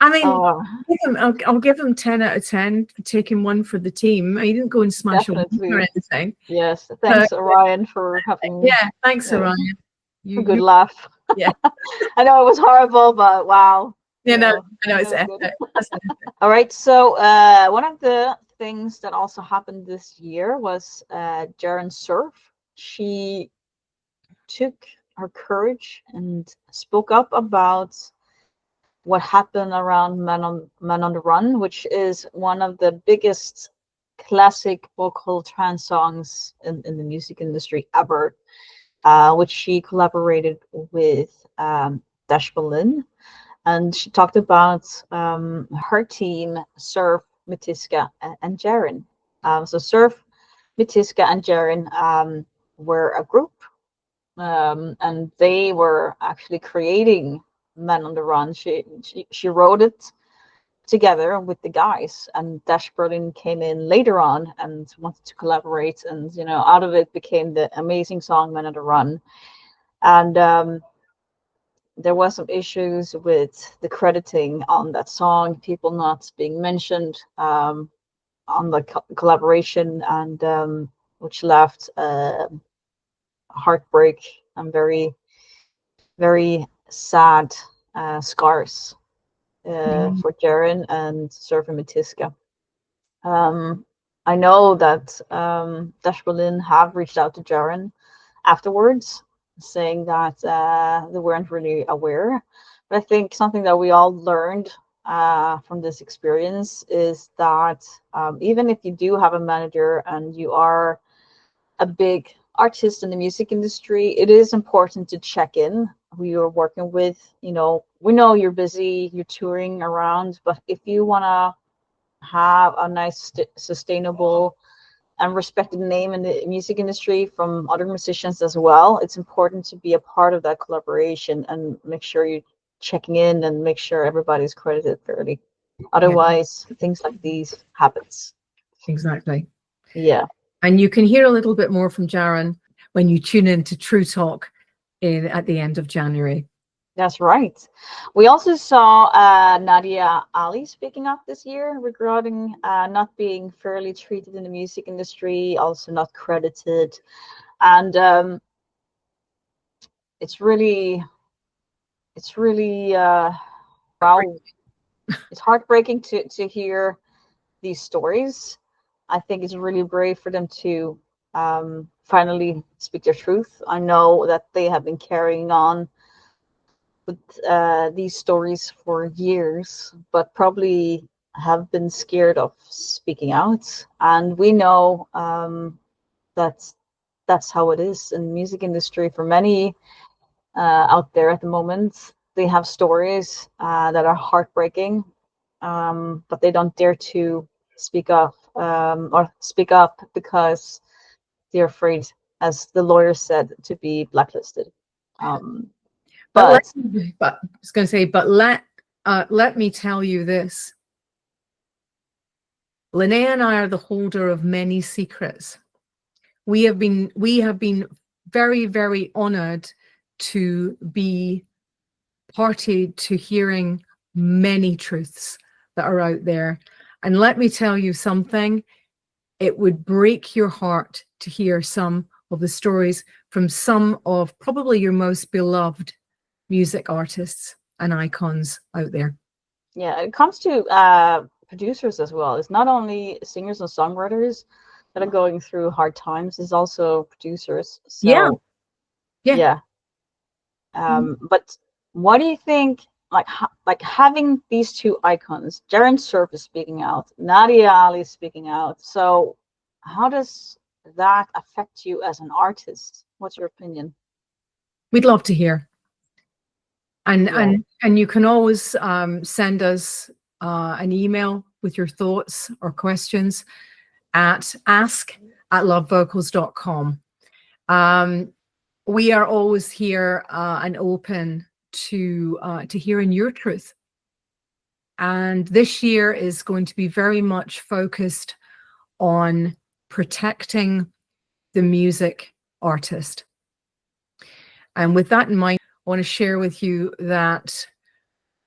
I mean, I'll give him 10 out of 10 for taking one for the team. He didn't go and smash a window or anything. Yes, thanks, Orion, for having. Yeah, thanks, Orion. A good laugh. Yeah, I know it was horrible, but wow. Yeah, no, I know it's epic. All right, so one of the things that also happened this year was Jaren Surf. She took her courage and spoke up about what happened around Men on the Run, which is one of the biggest classic vocal trance songs in the music industry ever, which she collaborated with Dash Berlin. And she talked about her team, Surf, Mitiska, and Jaren. So Surf, Mitiska, and Jaren were a group, and they were actually creating Men on the Run. She wrote it together with the guys, and Dash Berlin came in later on and wanted to collaborate, and you know, out of it became the amazing song Men on the Run. And there was some issues with the crediting on that song, people not being mentioned on the collaboration, and which left heartbreak and very, very sad scars for Jaren and Surf and Mitiska. I know that Dash Berlin have reached out to Jaren afterwards, saying that they weren't really aware. But I think something that we all learned from this experience is that even if you do have a manager and you are a big artist in the music industry, it is important to check in who you're working with. You know, we know you're busy, you're touring around, but if you want to have a nice, sustainable and respected name in the music industry from other musicians as well, it's important to be a part of that collaboration and make sure you're checking in and make sure everybody's credited fairly. Otherwise, things like these happens. Exactly. Yeah. And you can hear a little bit more from Jaren when you tune in to True Talk at the end of January. That's right. We also saw Nadia Ali speaking up this year regarding not being fairly treated in the music industry, also not credited. And it's really wow. It's heartbreaking to hear these stories. I think it's really brave for them to finally speak their truth. I know that they have been carrying on with these stories for years, but probably have been scared of speaking out. And we know that's how it is in the music industry for many out there at the moment. They have stories that are heartbreaking, but they don't dare to speak up or speak up because they're afraid, as the lawyer said, to be blacklisted. But I was going to say, but let me tell you this. Linnea and I are the holder of many secrets. We have been very, very honored to be party to hearing many truths that are out there. And let me tell you something, it would break your heart to hear some of the stories from some of probably your most beloved music artists and icons out there. Yeah, it comes to producers as well. It's not only singers and songwriters that are going through hard times, it's also producers. So, yeah. But what do you think, like having these two icons, Jaren Surf is speaking out, Nadia Ali is speaking out. So how does that affect you as an artist? What's your opinion? We'd love to hear. And you can always send us an email with your thoughts or questions at ask@lovevocals.com. We are always here and open to hearing your truth. And this year is going to be very much focused on protecting the music artist. And with that in mind, I want to share with you that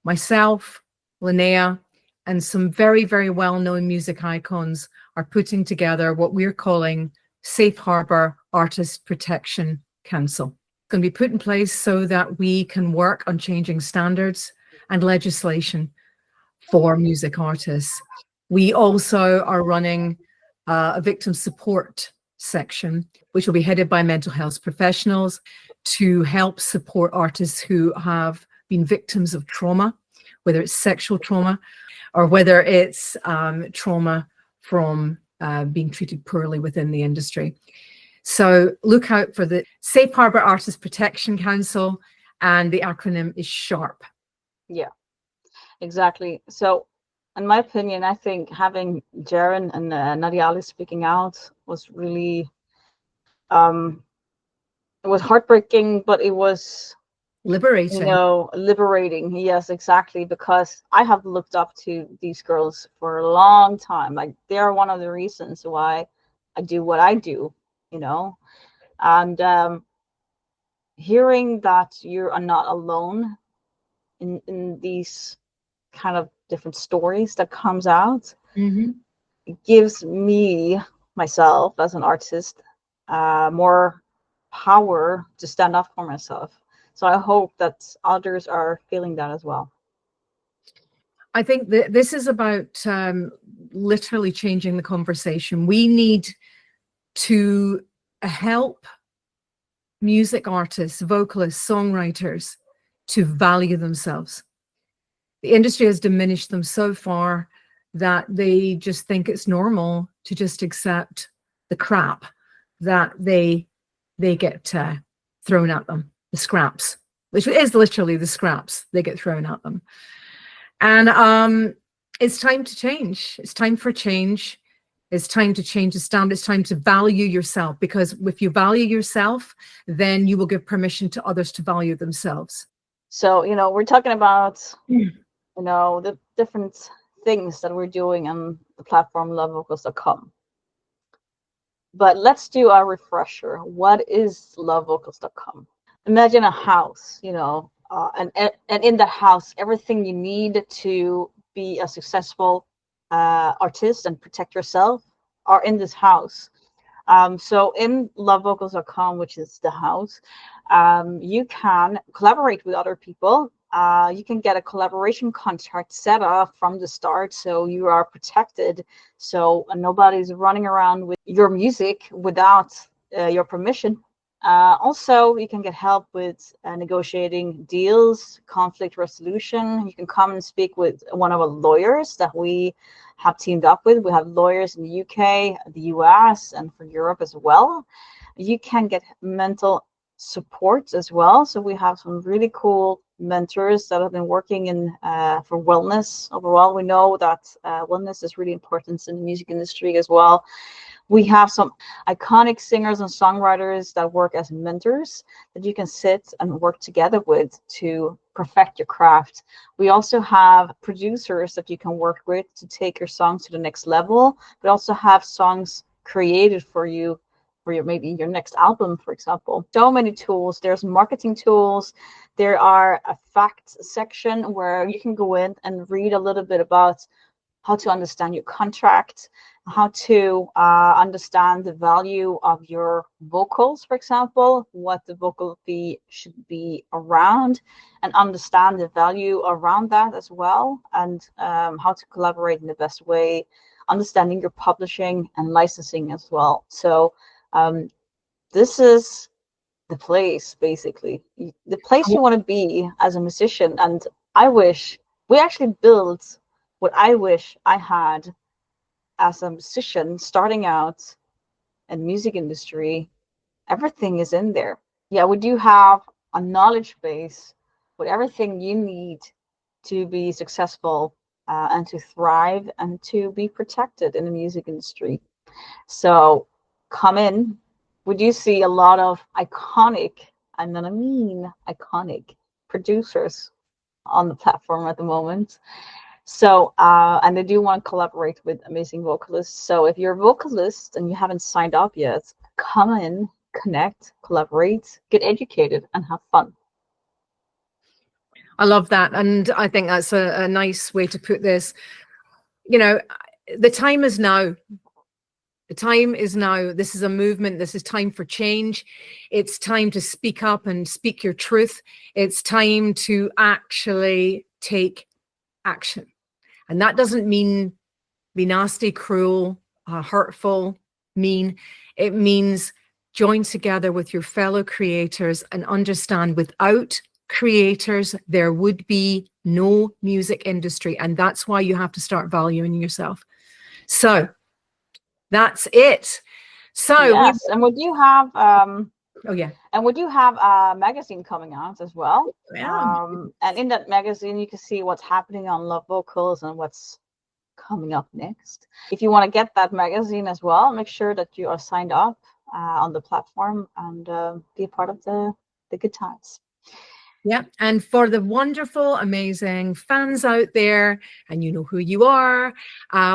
myself, Linnea, and some very, very well-known music icons are putting together what we're calling Safe Harbor Artist Protection Council. It's going to be put in place so that we can work on changing standards and legislation for music artists. We also are running a victim support section, which will be headed by mental health professionals to help support artists who have been victims of trauma, whether it's sexual trauma or whether it's trauma from being treated poorly within the industry. So look out for the Safe Harbor Artist Protection Council, and the acronym is SHARP. Yeah, exactly. So in my opinion, I think having Jaren and Nadia Ali speaking out was really, it was heartbreaking, but it was liberating. Liberating. Yes, exactly. Because I have looked up to these girls for a long time. Like, they are one of the reasons why I do what I do, and hearing that you are not alone in these kind of different stories that comes out, it gives me, myself as an artist, more power to stand up for myself. So I hope that others are feeling that as well. I think that this is about literally changing the conversation. We need to help music artists, vocalists, songwriters to value themselves. The industry has diminished them so far that they just think it's normal to just accept the crap that they get thrown at them, the scraps, which is literally the scraps they get thrown at them. And it's time to change. It's time for change. It's time to change the standard. It's time to value yourself, because if you value yourself, then you will give permission to others to value themselves. So, we're talking about, the different things that we're doing on the platform lovevocals.com. But let's do a refresher. What is lovevocals.com? imagine a house, you know, and in the house, everything you need to be a successful artist and protect yourself are in this house. So in lovevocals.com, which is the house, you can collaborate with other people. You can get a collaboration contract set up from the start, so you are protected. So nobody's running around with your music without your permission. Also, you can get help with negotiating deals, conflict resolution. You can come and speak with one of our lawyers that we have teamed up with. We have lawyers in the UK, the US, and for Europe as well. You can get mental support as well. So we have some really cool mentors that have been working in for wellness overall. We know that wellness is really important in the music industry as well. We have some iconic singers and songwriters that work as mentors that you can sit and work together with to perfect your craft. We also have producers that you can work with to take your songs to the next level, but also have songs created for you for your maybe your next album, for example. So many tools. There's marketing tools. There are a facts section where you can go in and read a little bit about how to understand your contract, how to understand the value of your vocals, for example, what the vocal fee should be around, and understand the value around that as well, and how to collaborate in the best way, understanding your publishing and licensing as well. So this is the place, basically, the place you want to be as a musician. And I wish we actually built what I wish I had as a musician starting out in music industry. Everything is in there. Yeah, we do have a knowledge base with everything you need to be successful and to thrive and to be protected in the music industry. So come in. We do see a lot of iconic, and then I mean iconic producers on the platform at the moment. So, and they do want to collaborate with amazing vocalists. So if you're a vocalist and you haven't signed up yet, come in, connect, collaborate, get educated, and have fun. I love that. And I think that's a nice way to put this. You know, the time is now. The time is now. This is a movement. This is time for change. It's time to speak up and speak your truth. It's time to actually take action. And that doesn't mean be nasty, cruel, hurtful, mean. It means join together with your fellow creators and understand without creators, there would be no music industry. And that's why you have to start valuing yourself. So that's it. So yes, and we do have oh yeah, and we do have a magazine coming out as well. Yeah. And in that magazine, you can see what's happening on Love Vocals and what's coming up next. If you want to get that magazine as well, make sure that you are signed up on the platform and be a part of the good times. Yeah, and for the wonderful, amazing fans out there, and you know who you are,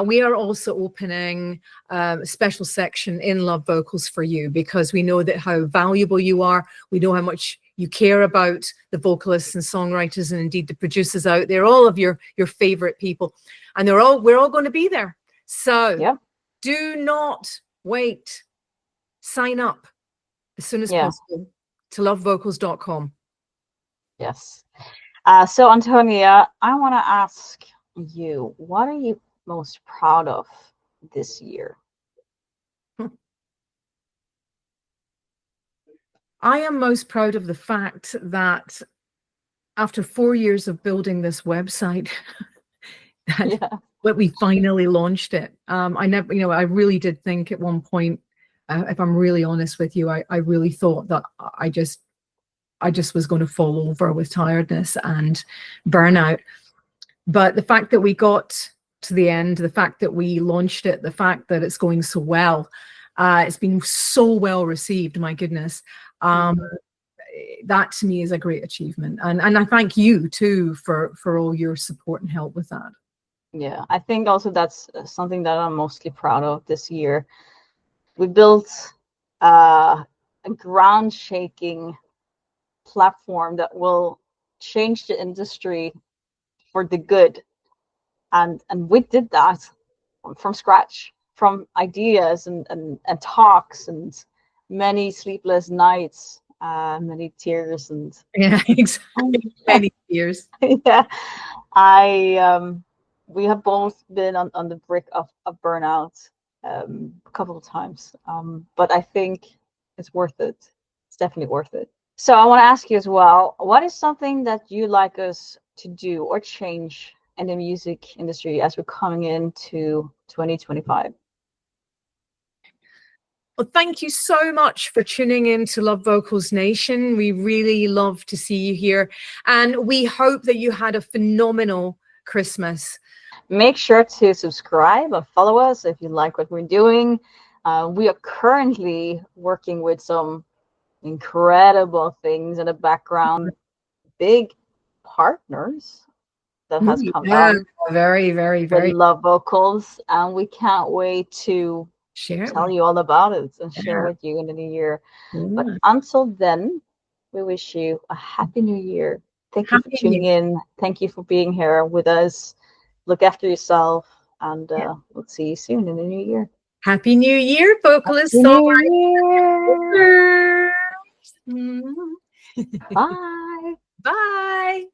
we are also opening a special section in Love Vocals for you, because we know that how valuable you are. We know how much you care about the vocalists and songwriters and indeed the producers out there, all of your favorite people, and we're all going to be there. So yep. Do not wait. Sign up as soon as possible to lovevocals.com. Yes. So Antonia, I want to ask you, what are you most proud of this year? I am most proud of the fact that after 4 years of building this website, that we finally launched it. I really did think at one point, if I'm really honest with you, I really thought that I just was going to fall over with tiredness and burnout. But the fact that we got to the end, the fact that we launched it, the fact that it's going so well, it's been so well received, my goodness. That to me is a great achievement. And I thank you too for all your support and help with that. Yeah, I think also that's something that I'm mostly proud of this year. We built a ground-shaking platform that will change the industry for the good. And we did that from scratch, from ideas and talks and many sleepless nights, many tears and Yeah, exactly. Many years. yeah. We have both been on the brink of burnout a couple of times, but I think it's worth it. It's definitely worth it. So I want to ask you as well, what is something that you like us to do or change in the music industry as we're coming into 2025? Well, thank you so much for tuning in to Love Vocals Nation. We really love to see you here, and we hope that you had a phenomenal Christmas. Make sure to subscribe and follow us if you like what we're doing. We are currently working with some incredible things in the background, big partners that has come on. Very, very, very. Love Vocals, and we can't wait to tell you all about it and share with you in the new year. But until then, we wish you a happy new year. Thank you for tuning in. Thank you for being here with us. Look after yourself, and we'll see you soon in the new year. Happy New Year, vocalists. Bye. Bye.